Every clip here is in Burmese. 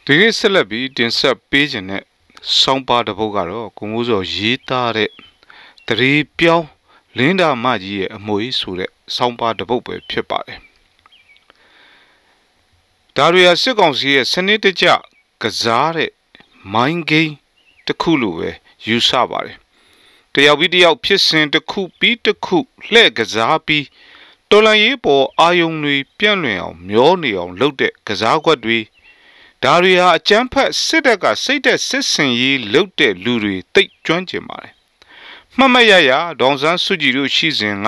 ဒီနေ့ဆက်လက်ပြီးတင်ဆက်ပေးခြင်းနဲ့ဆောင်းပါးတစ်ပုဒ်ကတော့ကိုမိုးစောရေးသားတဲ့တရေပြောင်းလင်းတာမကြီးရဲ့အမွေဆိုတဲ့ဆောင်းပါးတစ်ပုဒ်ပဲဖြစ်ပါတယ်။ဒါရီယာစစ်ကောင်စီရဲ့စနစ်တကျကစားတဲ့မိုင်းဂိမ်းတစ်ခုလိုပဲယူဆပါတယ်။တယောက်ပြီးတယောက်ဖြစ်စဉ်တစ်ခုပြီးတစ်ခုလှည့်ကစားပြီးတော်လန်ရေးပေါ်အာယုံတွေပြန့်လွင်အောင်မျောနေအောင်လုပ်တဲ့ကစားကွက်တွေဒါရီဟာအကျန်းဖက်စစ်တပ်ကစိတ်သက်စစ်စင်ရေးလုပ်တဲ့လူတွေတိတ်ကျွမ်းကျင်ပါတယ်။မှတ်မရရဒေါန်ဆန်းစုကြည်တို့ရှိစဉ်က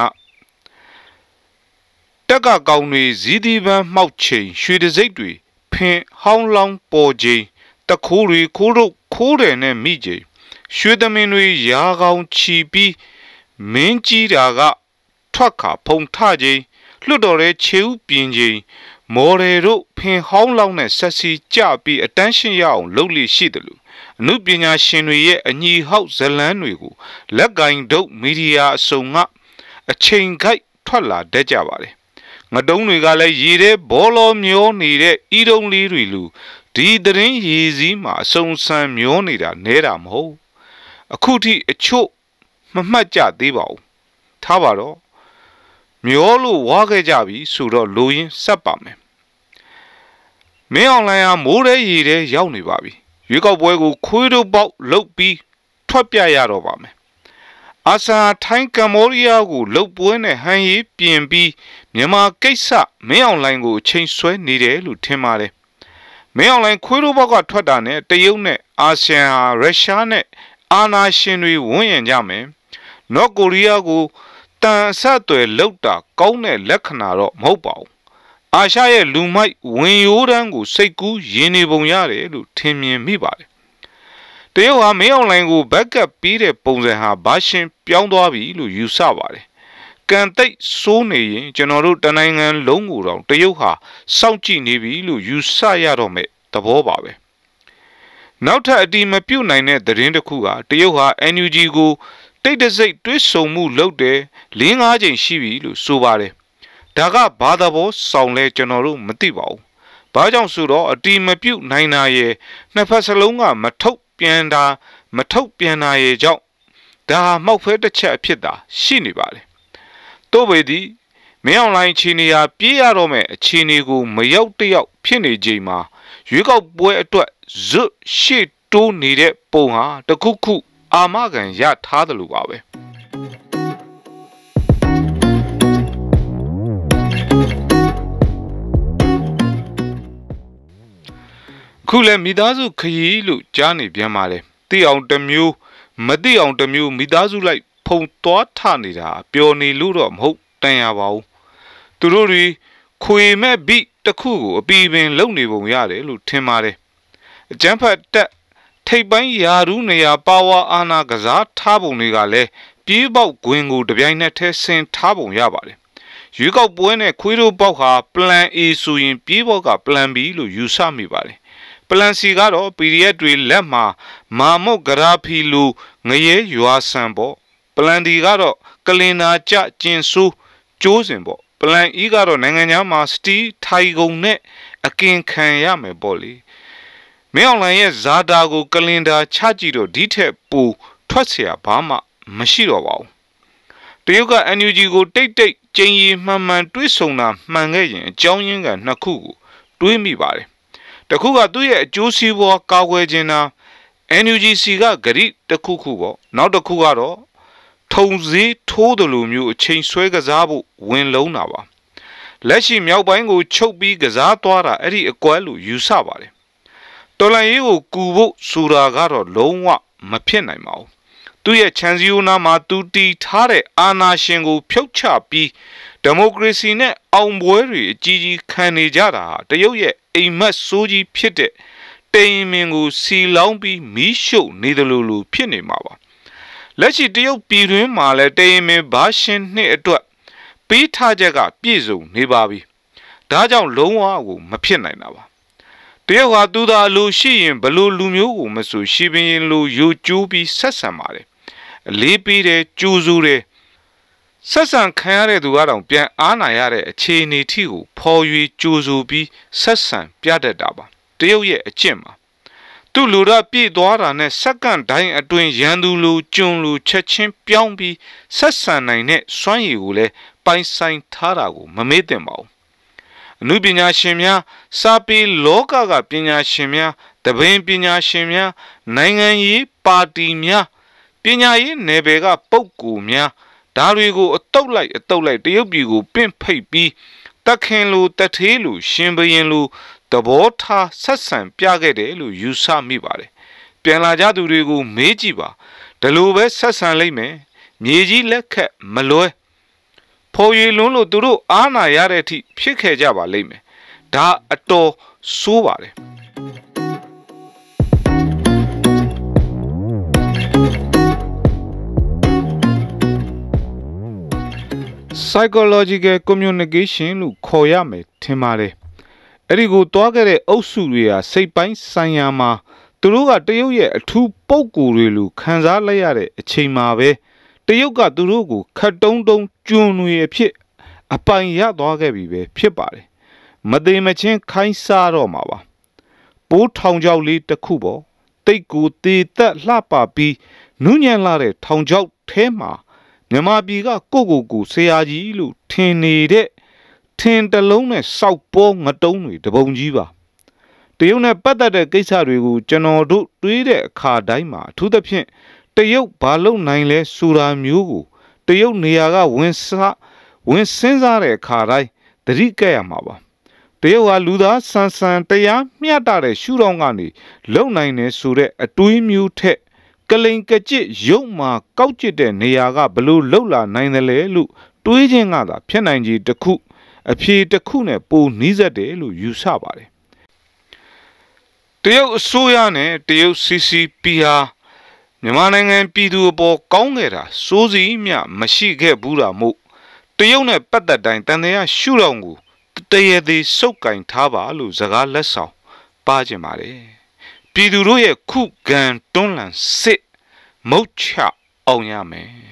တက်ကကောင်းတွေဇီးဒီပန်းမှောက်ချိန်ရွှေတစိမ့်တွေဖင်ဟောင်းလောင်းပေါ်ချိန်တခိုးတွေခိုးတယ်နဲ့မိချိန်ရွှေသမင်တွေရာကောင်းချီပြီးမင်းကြီးတာကထွက်ခါဖုံထချိန်လွတ်တော်တဲ့ခြေဥပြင်းချိန်မော်ရယ်တို့ဖင်ဟောင်းလောင်းနဲ့ဆက်စီကြပြီးအတန်းရှင်းရအောင်လုပ်လိရှိတယ်လို့အမှုပညာရှင်တွေရဲ့အညီဟောက်ဇလန်းတွေကိုလက်ကင်ဒုတ်မီဒီယာအစုံကအချိန်ခိုက်ထွက်လာတတ်ကြပါတယ်ငတုံးတွေကလည်းရေထဲဘောလောမျောနေတဲ့ဤတုံးလေးတွေလူဒီသတင်းရေစည်းမှာအစုံစံမျောနေတာနဲတာမဟုတ်အခုထိအချို့မမှတ်ကြသေးပါဘူးထားပါတော့မျောလို့ဝါခဲ့ကြပြီဆိုတော့လိုရင်းဆက်ပါမယ်မင်းအောင်လိုင်းဟာမိုးရဲရေထဲရောက်နေပါပြီရွေးကောက်ပွဲကိုခွေးတို့ပေါက်လှုပ်ပြီးထွက်ပြရတော့ပါမယ်အာဆန်ထိုင်းကမ္ဘောဒီးယားကိုလှုပ်ပွဲနဲ့ဟန်ရေးပြင်ပြီးမြန်မာကိစ္စမင်းအောင်လိုင်းကိုအချိန်ဆွဲနေတယ်လို့ထင်ပါတယ်မင်းအောင်လိုင်းခွေးတို့ပေါက်ကထွက်တာနဲ့တရုတ်နဲ့အာဆီယံဟာရုရှားနဲ့အာနာရှင်တွေဝန်းရံကြမယ်နော်ကိုရီးယားကိုတန်ဆက်တွေလောက်တာကောင်းတဲ့လက္ခဏာတော့မဟုတ်ပါဘူးအာရှရဲ့လူမိုက်ဝင်ရိုးတန်းကိုစိတ်ကူးရင်းနေပုံရတယ်လို့ထင်မြင်မိပါတယ်တရုတ်ဟာမင်းအောင်လိုင်းကိုဘက်ကပ်ပြီးတဲ့ပုံစံဟာဘာရှင်ပြောင်းသွားပြီလို့ယူဆပါတယ်ကန်တိတ်စိုးနေရင်ကျွန်တော်တို့တနိုင်ငံလုံးကိုတော့တရုတ်ဟာစောင့်ကြည့်နေပြီလို့ယူဆရတော့မဲ့သဘောပါပဲနောက်ထပ်အတီမပြုတ်နိုင်တဲ့သတင်းတစ်ခုကတရုတ်ဟာ NUG ကိုတိတ်တဆိတ်တွေးဆုံမှုလုပ်တယ်၄-၅ချိန်ရှိပြီလို့ဆိုပါတယ်ဒါကဘာသဘောဆောင်လဲကျွန်တော်တို့မသိပါဘူးဘာကြောင့်ဆိုတော့အတီမပြုတ်နိုင်တာရဲ့နှစ်ဖက်စလုံးကမထုတ်ပြန်တာရဲ့ကြောင့်ဒါမှောက်ဖဲတစ်ချက်အဖြစ်သာရှိနေပါတယ်တို့ပေသည်မင်းအောင်လိုင်းအခြေအနေဟာပြေးရတော့မဲ့အခြေအနေကိုမရောက်တယောက်ဖြစ်နေချိန်မှာရွေးကောက်ပွဲအတွက်ဇွတ်ရှေ့တိုးနေတဲ့ပုံဟာတခုခုအာမခံရထားတယ်လို့ပါပဲခုလည်းမိသားစုခရီးလို့ကြားနေပြန်ပါလေသိအောင်တစ်မျိုးမသိအောင်တစ်မျိုးမိသားစုလိုက်ဖုံသွားထနေတာပျော်နေလို့တော့မဟုတ်တန်ရပါဘူးသူတို့တွေခွေမဲ့ဘိတစ်ခုကိုအပီပင်လုံနေပုံရတယ်လို့ထင်ပါတယ်အကျန်းဖတ်တက်ထိပ်ပိုင်းယာရူးနေရာပါဝါအာနာကစားထားပုံတွေကလည်းပြေးပေါက်ခွင်ကိုတပြိုင်နက်တည်းဆင်ထားပုံရပါတယ်ရွေးကောက်ပွဲနဲ့ခွေးတို့ပေါက်ဟာ plan A ဆိုရင်ပြေးပေါက်က plan B လို့ယူဆမိပါတယ်plan C ကတော့ PDF တွေလက်မှာမာမုတ်ဂရာဖီလူငရဲရွာဆန်ပေါ့ plan D ကတော့ကလင်နာကြကျင်ဆိုးကျိုးစင်ပေါ့ plan E ကတော့နိုင်ငံသားမှာစတီထိုင်ကုန်နဲ့အကင်ခံရမယ်ပေါ့လေမင်းအောင်လိုင်းရဲ့ဇာတာကိုကလင်တာချကြည့်တော့ဒီထက်ပိုထွက်เสียဘာမှမရှိတော့ပါဘူးတရုတ်က NUG ကိုတိတ်ကျင်းရီမှန်တွေးဆုံတာမှန်ခဲ့ရင်အကြောင်းရင်းကနှစ်ခုကိုတွေးမိပါတယ်တခုကသူ့ရဲ့အကျိုးစီးပွားကာကွယ်ခြင်းတာ NUGC ကဂရိတစ်ခုပေါ့နောက်တစ်ခုကတော့ထုံစည်းထိုးတယ်လို့မျိုးအချိန်ဆွဲကစားဖို့ဝင်လုံးတာပါလက်ရှိမြောက်ပိုင်းကိုချုပ်ပြီးကစားသွားတာအဲ့ဒီအကွက်လို့ယူဆပါတယ်တော်လန်ရေးကိုကူဖို့ဆိုတာကတော့လုံးဝမဖြစ်နိုင်ပါဘူးသူ့ရဲ့ချန်စီယိုနာမှာသူတီထားတဲ့အာဏာရှင်ကိုဖြုတ်ချပြီးဒီမိုကရေစီနဲ့အောင်ပွဲတွေအကြီးကြီးခံနေကြတာတရုတ်ရဲ့အိမ်မက်ဆိုးကြီးဖြစ်တဲ့တိမ်မင်ကိုစီလောင်းပြီးမီးရှို့နေတယ်လို့ဖြစ်နေမှာပါလက်ရှိတရုတ်ပြည်တွင်းမှာလည်းတိမ်မင်ဘာရှင်နှစ်အတွက်ပေးထားချက်ကပြည့်စုံနေပါပြီဒါကြောင့်လုံးဝကိုမဖြစ်နိုင်တာပါတရုတ်ဟာသူသာလူရှိရင်ဘလို့လူမျိုးကိုမဆိုရှီပင်ရင်လူယိုကျိုးပြီးဆက်ဆံပါတယ်အလေးပေးတယ်ကျူးစုတယ်ဆက်ဆံခံရတဲ့သူကတော့ပြန်အားနာရတဲ့အခြေအနေထိကိုဖော်ရွေကြိုးစုပြီးဆက်ဆံပြတတ်တာပါ တရုတ်ရဲ့အကျင့်ပါသူ့လူရပြည့်သွားတာနဲ့စက္ကန့်တိုင်းအတွင်းရန်သူလူကျွန်းလူချက်ချင်းပြောင်းပြီးဆက်ဆံနိုင်တဲ့စွမ်းရည်ကိုလည်းပိုင်ဆိုင်ထားတာကိုမမေ့သင့်ပါဘူးအနုပညာရှင်များစာပေလောကကပညာရှင်များတပင်းပညာရှင်များနိုင်ငံရေးပါတီများပညာရေးနယ်ပယ်ကပုဂ္ဂိုလ်များဒါတွေကိုအတုပ်လိုက်တရုတ်ပြည်ကိုပင့်ဖိတ်ပြီးတက်ခင်လိုတထေးလိုရှင်ဘရင်လိုသဘောထားဆက်ဆံပြခဲ့တယ်လို့ယူဆမိပါတယ်ပြန်လာကြသူတွေကိုမေးကြည့်ပါဒီလိုပဲဆက်ဆံလိုက်မယ်မြေကြီးလက်ခက်မလွဲဖော်ရည်လွန်းလို့သူတို့အားနာရတဲ့အထိဖြစ်ခဲ့ကြပါလိမ့်မယ်ဒါအတော်ဆိုးပါတယ်psychological communication လို့ခေါ်ရမယ်ထင်ပါတယ်အဲ့ဒီကိုတွားခဲ့တဲ့အုပ်စုတွေဟာစိတ်ပိုင်းဆိုင်ရာမှာသူတို့ကတရုတ်ရဲ့အထူးပုံကိုယ်တွေလိုခံစားလိုက်ရတဲ့အချိန်မှာပဲတရုတ်ကသူတို့ကိုခတ်တုံးကျွန်းတွေအဖြစ်အပိုင်ရသွားခဲ့ပြီပဲဖြစ်ပါတယ်မသေးမချင်းခိုင်းစားတော့မှာပါပိုးထောင်ချောက်လေးတစ်ခုပေါ့တိတ်ကိုတေသက်လှပပြီးနုညံ့လာတဲ့ထောင်ချောက်ထဲမှာမြန်မာပြည်ကကိုဆရာကြီးလို့ထင်နေတဲ့ထင်တလုံးနဲ့စောက်ပေါ်ငတုံးတွေတပုံကြီးပါတရုတ်နဲ့ပတ်သက်တဲ့ကိစ္စတွေကိုကျွန်တော်တို့တွေးတဲ့အခါတိုင်းမှာအထူးသဖြင့်တရုတ်ဘာလုပ်နိုင်လဲဆိုတာမျိုးကိုတရုတ်နေရာကဝင်စဉ်းစားတဲ့အခါတိုင်းသတိကပ်ရမှာပါတရုတ်ဟာလူသားဆန်တရားမျှတတဲ့ရှုထောင့်ကနေလုံနိုင်နေဆိုတဲ့အတွေးမျိုးထက်ကလိန်ကကြစ်ရုပ်မှာကောက်ကျစ်တဲ့နေရာကဘလို့လှုပ်လာနိုင်တယ်လေလို့တွေးခြင်းကသာဖြစ်နိုင်ကြီးတစ်ခုအဖြေတစ်ခုနဲ့ပိုနီးစပ်တယ်လို့ယူဆပါတယ်တရုတ်အစိုးရနဲ့တရုတ် CCP ဟာမြန်မာနိုင်ငံပြည်သူအပေါ်ကောင်းခဲ့တာစိုးစီးမြမရှိခဲ့ဘူးတာမို့တရုတ်နဲ့ပတ်သက်တိုင်းတန်တရားရှုထောင့်ကိုတရသေးစုပ်ကင်ထားပါလို့စကားလက်ဆောင်ပါကြပါတယ်ပြည်သူတို့ရဲ့ခုခံတွန်းလှန်စစ်မုတ်ချအောင်ရမယ်